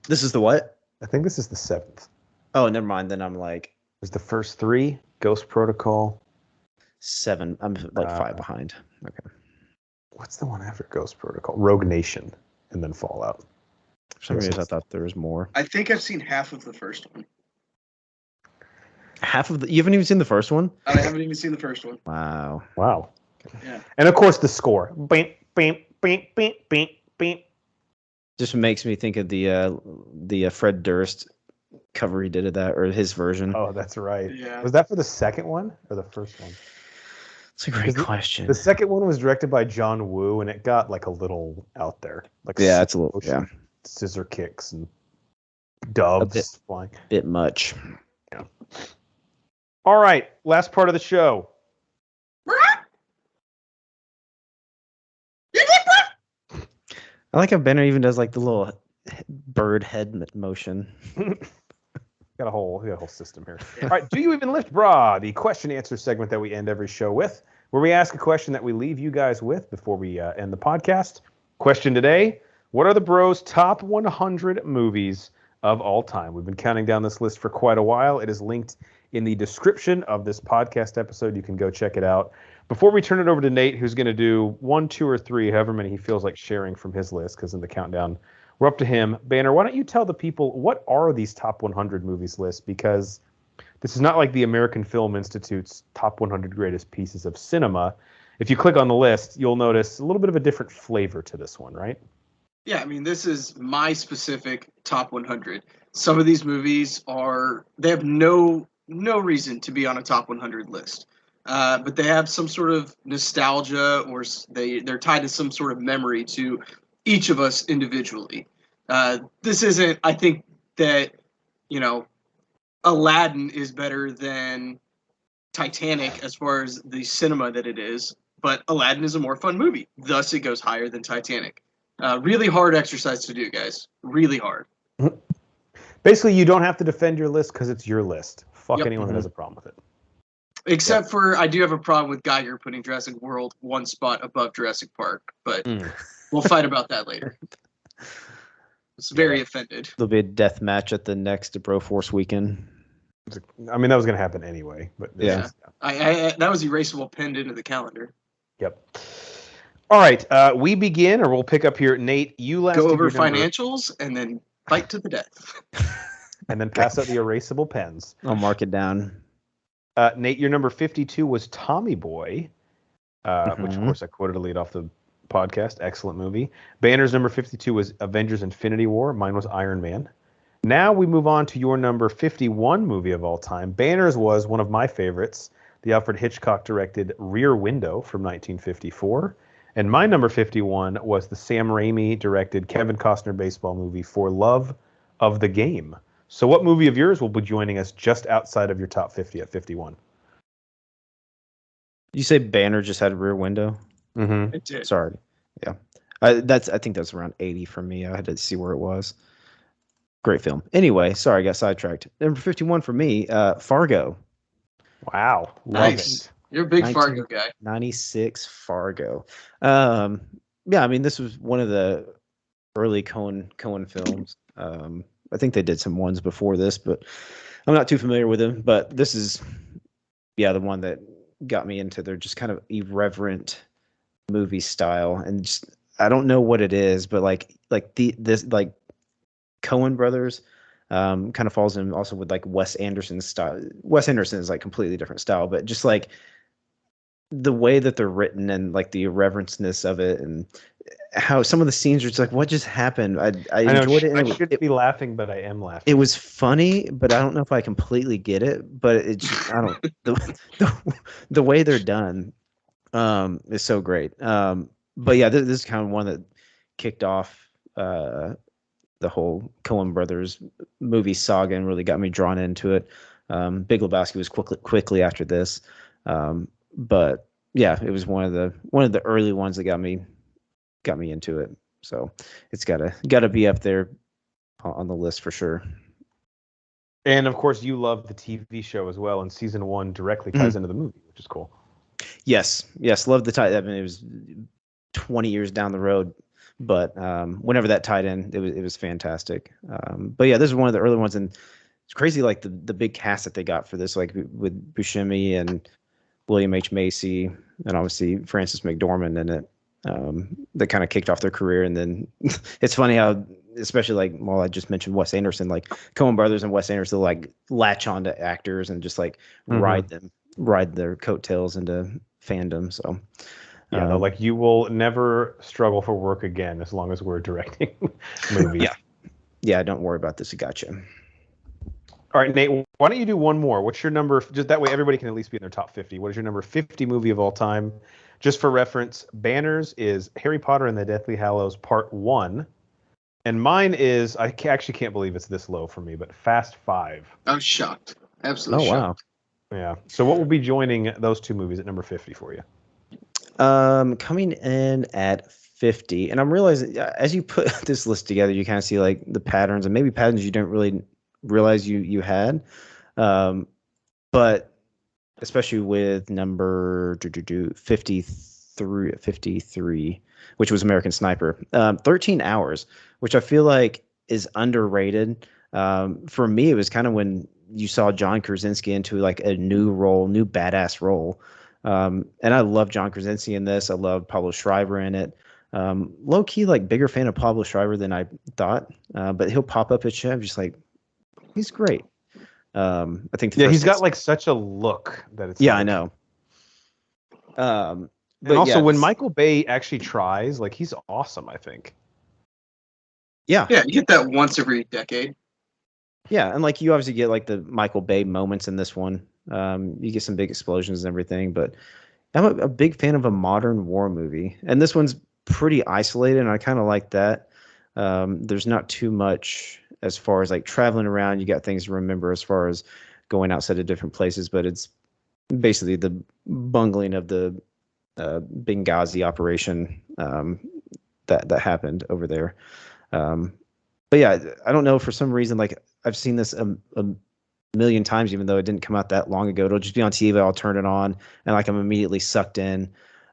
This is the what? I think this is the 7th. Oh, never mind. Then I'm like There's the first 3, Ghost Protocol. 7. I'm like 5 behind. Okay. What's the one after Ghost Protocol? Rogue Nation, and then Fallout. For some reason, I thought there was more. I think I've seen half of the first one. Half of you haven't even seen the first one? I haven't even seen the first one. Wow. Yeah. And of course the score. Beep, beep, beep, beep, beep, beep. Just makes me think of the Fred Durst cover he did of that, or his version. Oh, that's right. Yeah. Was that for the second one or the first one? It's a great question. The second one was directed by John Woo, and it got like a little out there. Like Yeah, it's a little scissor kicks and doves flying. Bit much. Yeah. All right, last part of the show. I like how Benner even does like the little bird head motion. Got a whole system here. All right, do you even lift bra? The question answer segment that we end every show with, where we ask a question that we leave you guys with before we end the podcast. Question today: what are the Bros' top 100 movies of all time? We've been counting down this list for quite a while. It is linked in the description of this podcast episode. You can go check it out. Before we turn it over to Nate, who's going to do 1, 2, or 3, however many he feels like sharing from his list, because in the countdown, we're up to him. Banner, why don't you tell the people, what are these top 100 movies lists? Because this is not like the American Film Institute's top 100 greatest pieces of cinema. If you click on the list, you'll notice a little bit of a different flavor to this one, right? Yeah, I mean, this is my specific top 100. Some of these movies they have no reason to be on a top 100 list. But they have some sort of nostalgia, or they're tied to some sort of memory to each of us individually. This isn't. I think that Aladdin is better than Titanic as far as the cinema that it is, but Aladdin is a more fun movie. Thus, it goes higher than Titanic. Really hard exercise to do, guys. Really hard. Basically, you don't have to defend your list because it's your list. Fuck Yep. anyone that has a problem with it. Except for, I do have a problem with Geiger putting Jurassic World one spot above Jurassic Park, but we'll fight about that later. It's very offended. There'll be a death match at the next Broforce weekend. I mean, that was going to happen anyway. But Yeah. That was erasable pinned into the calendar. Yep. All right. We begin, or we'll pick up here. Nate, you last go over financials and then fight to the death. And then pass out the erasable pens. I'll mark it down. Nate, your number 52 was Tommy Boy, which, of course, I quoted to lead off the podcast. Excellent movie. Banner's number 52 was Avengers Infinity War. Mine was Iron Man. Now we move on to your number 51 movie of all time. Banner's was one of my favorites, the Alfred Hitchcock-directed Rear Window from 1954. And my number 51 was the Sam Raimi-directed Kevin Costner baseball movie For Love of the Game. So what movie of yours will be joining us just outside of your top 50 at 51? You say Banner just had Rear Window? Mm-hmm. It did. Sorry. Yeah. I think that's around 80 for me. I had to see where it was. Great film. Anyway, sorry, I got sidetracked. Number 51 for me, Fargo. Wow. Nice. Love it. You're a big Fargo guy. 96 Fargo. Yeah, I mean, this was one of the early Coen films. I think they did some ones before this, but I'm not too familiar with them. But this is, the one that got me into their just kind of irreverent movie style, and just I don't know what it is, but this Coen brothers kind of falls in also with like Wes Anderson's style. Wes Anderson is like completely different style, but just like the way that they're written and like the irreverenceness of it, and how some of the scenes are just like, what just happened? I enjoyed it. I shouldn't be laughing, but I am laughing. It was funny, but I don't know if I completely get it. But it's just, I don't the way they're done is so great. But yeah, this is kind of one that kicked off the whole Coen Brothers movie saga and really got me drawn into it. Big Lebowski was quickly after this. But yeah, it was one of the early ones that got me into it. So it's gotta be up there on the list for sure. And of course, you love the TV show as well, and season 1 directly ties into the movie, which is cool. Yes, love the tie. I mean, it was 20 years down the road, but whenever that tied in, it was fantastic. But yeah, this is one of the early ones, and it's crazy, like the big cast that they got for this, like with Buscemi and William H. Macy, and obviously Frances McDormand in it. That kind of kicked off their career, and then it's funny how, especially like, well, I just mentioned Wes Anderson, like Coen Brothers and Wes Anderson like latch on to actors and just like ride their coattails into fandom. So yeah, no, like you will never struggle for work again as long as we're directing movies. Yeah, don't worry about this. I gotcha. All right, Nate, why don't you do one more? What's your number? Just that way everybody can at least be in their top 50. What is your number 50 movie of all time? Just for reference, Banner's is Harry Potter and the Deathly Hallows Part 1. And mine is, I actually can't believe it's this low for me, but Fast 5. I was shocked. Absolutely shocked. Wow. Yeah. So what will be joining those two movies at number 50 for you? Coming in at 50, and I'm realizing as you put this list together, you kind of see like the patterns, and maybe patterns you didn't really realize you had. But especially with number 53, which was American Sniper. 13 Hours, which I feel like is underrated. For me, it was kind of when you saw John Krasinski into like a new badass role. And I love John Krasinski in this. I love Pablo Schreiber in it. Low key, like bigger fan of Pablo Schreiber than I thought. But he'll pop up at shit. I'm just like, he's great. I think he's got like such a look that it's I know. But and also when Michael Bay actually tries, like he's awesome, I think. Yeah, you get that once every decade. Yeah, and like you obviously get like the Michael Bay moments in this one. You get some big explosions and everything, but I'm a big fan of a modern war movie, and this one's pretty isolated, and I kind of like that. There's not too much as far as like traveling around. You got things to remember as far as going outside of different places, but it's basically the bungling of the Benghazi operation that happened over there. But yeah, I don't know, for some reason, like I've seen this a million times, even though it didn't come out that long ago. It'll just be on TV. I'll turn it on, and like I'm immediately sucked in.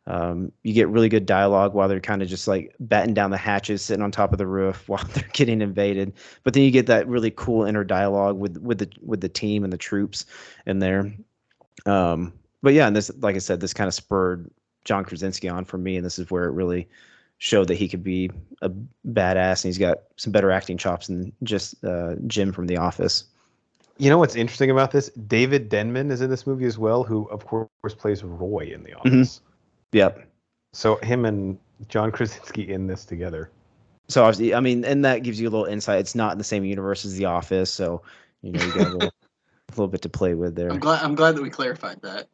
You get really good dialogue while they're kind of just like batting down the hatches, sitting on top of the roof while they're getting invaded. But then you get that really cool inner dialogue with the team and the troops in there. But yeah, and this, like I said, this kind of spurred John Krasinski on for me, and this is where it really showed that he could be a badass, and he's got some better acting chops than just Jim from The Office. You know what's interesting about this? David Denman is in this movie as well, who of course plays Roy in The Office. Mm-hmm. Yep. So him and John Krasinski in this together. So obviously, I mean, and that gives you a little insight. It's not in the same universe as The Office, so you know you got a little bit to play with there. I'm glad that we clarified that.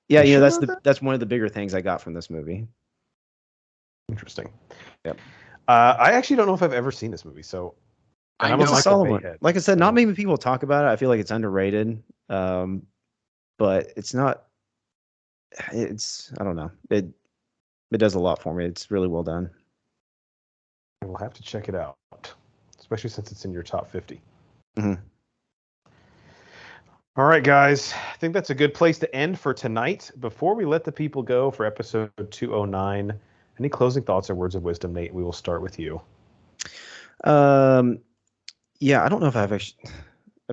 Yeah, you know that's one of the bigger things I got from this movie. Interesting. Yep. I actually don't know if I've ever seen this movie, so I know. It's a solid one. Like I said, not many people talk about it. I feel like it's underrated, but it's not. It's, I don't know. It does a lot for me. It's really well done. We'll have to check it out, especially since it's in your top 50. Mm-hmm. All right, guys. I think that's a good place to end for tonight. Before we let the people go for episode 209, any closing thoughts or words of wisdom, Nate? We will start with you. Yeah, I don't know if I've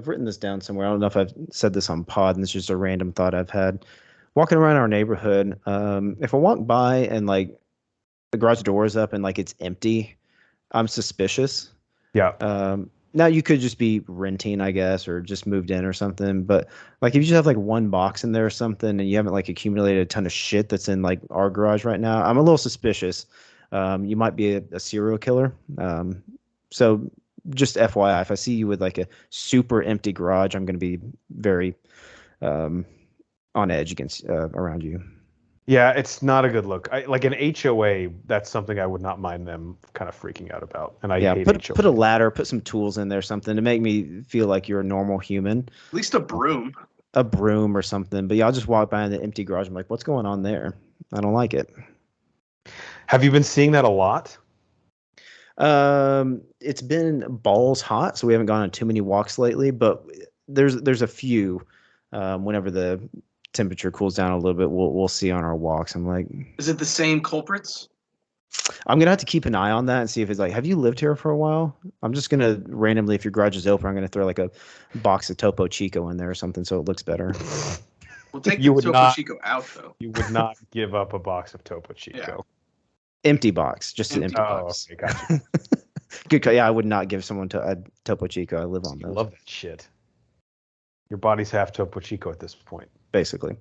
written this down somewhere. I don't know if I've said this on pod, and it's just a random thought I've had. Walking around our neighborhood, if I walk by and like the garage door is up and like it's empty, I'm suspicious. Yeah. Now you could just be renting, I guess, or just moved in or something. But like if you just have like one box in there or something and you haven't like accumulated a ton of shit that's in like our garage right now, I'm a little suspicious. You might be a serial killer. So just FYI, if I see you with like a super empty garage, I'm going to be very on edge against around you. Yeah, it's not a good look. Like an HOA, that's something I would not mind them kind of freaking out about. And I hate HOA. Put a ladder, put some tools in there, something to make me feel like you're a normal human. At least a broom. A broom or something. But yeah, I'll just walk by in the empty garage. I'm like, what's going on there? I don't like it. Have you been seeing that a lot? It's been balls hot, so we haven't gone on too many walks lately. But there's a few. Whenever the temperature cools down a little bit, we'll see on our walks. I'm like, is it the same culprits? I'm gonna have to keep an eye on that and see if it's like, have you lived here for a while? I'm just gonna randomly, if your garage is open, I'm gonna throw like a box of Topo Chico in there or something so it looks better. We'll take the Topo Chico out though. You would not give up a box of Topo Chico. Yeah. Empty box, just an empty box. Okay, gotcha. Good. Yeah, I would not give someone a Topo Chico. I live on those. I love that shit. Your body's half Topo Chico at this point. Basically.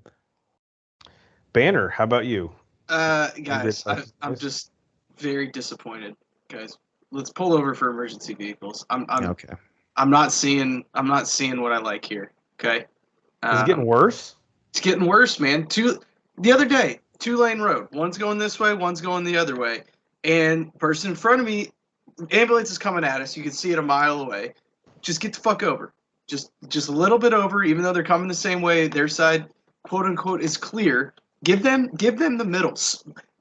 Banner, how about you? Guys, I'm just very disappointed. Guys, let's pull over for emergency vehicles. I'm okay. I'm not seeing what I like here. Okay. Is it getting worse? It's getting worse, man. The other day, 2-lane road. One's going this way, one's going the other way. And person in front of me, ambulance is coming at us. You can see it a mile away. Just get the fuck over. Just a little bit over, even though they're coming the same way. Their side, quote unquote, is clear. Give them the middle.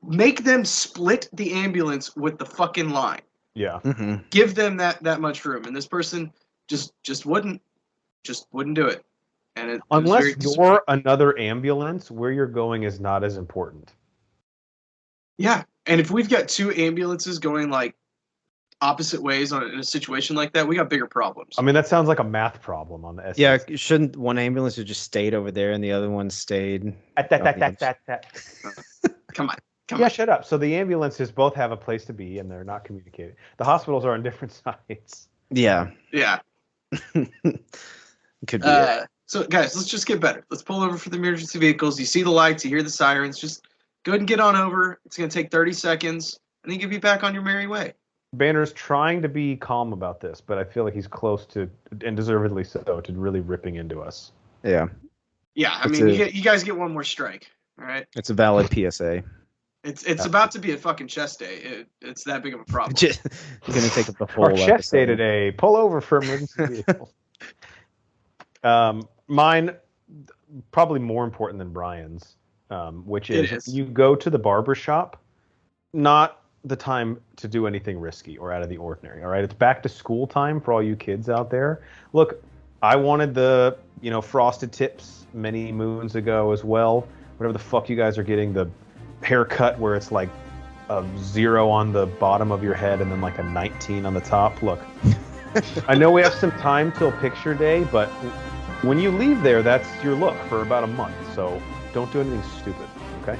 Make them split the ambulance with the fucking line. Yeah. Mm-hmm. Give them that much room. And this person just wouldn't do it. And unless you're another ambulance, where you're going is not as important. Yeah, and if we've got two ambulances going like opposite ways in a situation like that, we got bigger problems. I mean, that sounds like a math problem on the SAT. Yeah, shouldn't one ambulance have just stayed over there and the other one stayed? Come on. Yeah, shut up. So the ambulances both have a place to be, and they're not communicating. The hospitals are on different sides. Yeah. Yeah. Could be it. So, guys, let's just get better. Let's pull over for the emergency vehicles. You see the lights, you hear the sirens. Just go ahead and get on over. It's going to take 30 seconds, and then you'll be back on your merry way. Banner's trying to be calm about this, but I feel like he's close to, and deservedly so, to really ripping into us. Yeah. Yeah, I mean, you guys get one more strike, all right? It's a valid PSA. It's about to be a fucking chest day. It's that big of a problem. Just gonna take up the whole Our chest day today. Pull over for emergency vehicle. Mine, probably more important than Brian's, which is you go to the barber shop, not the time to do anything risky or out of the ordinary. All right, it's back to school time for all you kids out there. Look, I wanted the frosted tips many moons ago as well. Whatever the fuck you guys are getting, the haircut where it's like a 0 on the bottom of your head and then like a 19 on the top. Look, I know we have some time till picture day, but when you leave there, that's your look for about a month. So don't do anything stupid, okay?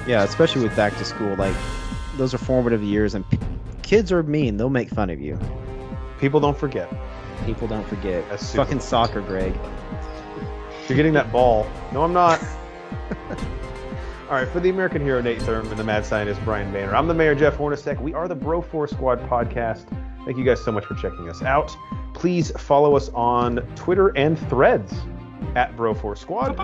Yeah, especially with back to school. Like, those are formative years, and kids are mean. They'll make fun of you. People don't forget. People don't forget. That's super fucking soccer, Greg. You're getting that ball. No, I'm not. All right, for the American hero Nate Thurman and the mad scientist Brian Banner, I'm the mayor Jeff Hornacek. We are the Bro Force Squad podcast. Thank you guys so much for checking us out. Please follow us on Twitter and Threads at Bro Force Squad.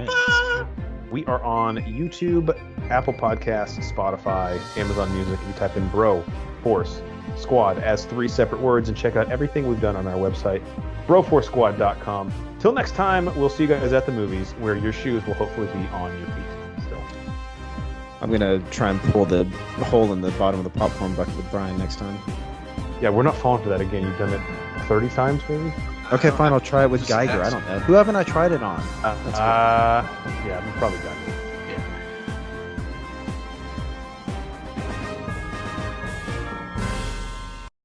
We are on YouTube, Apple Podcasts, Spotify, Amazon Music. If you type in Bro Force Squad as 3 separate words, and check out everything we've done on our website, broforcesquad.com. Till next time, we'll see you guys at the movies, where your shoes will hopefully be on your feet still. I'm going to try and pull the hole in the bottom of the popcorn bucket with Brian next time. Yeah, we're not falling for that again. You've done it 30 times, maybe? Okay, fine. I'll try it with Geiger. I don't know. Who haven't I tried it on? Yeah, we've probably done it.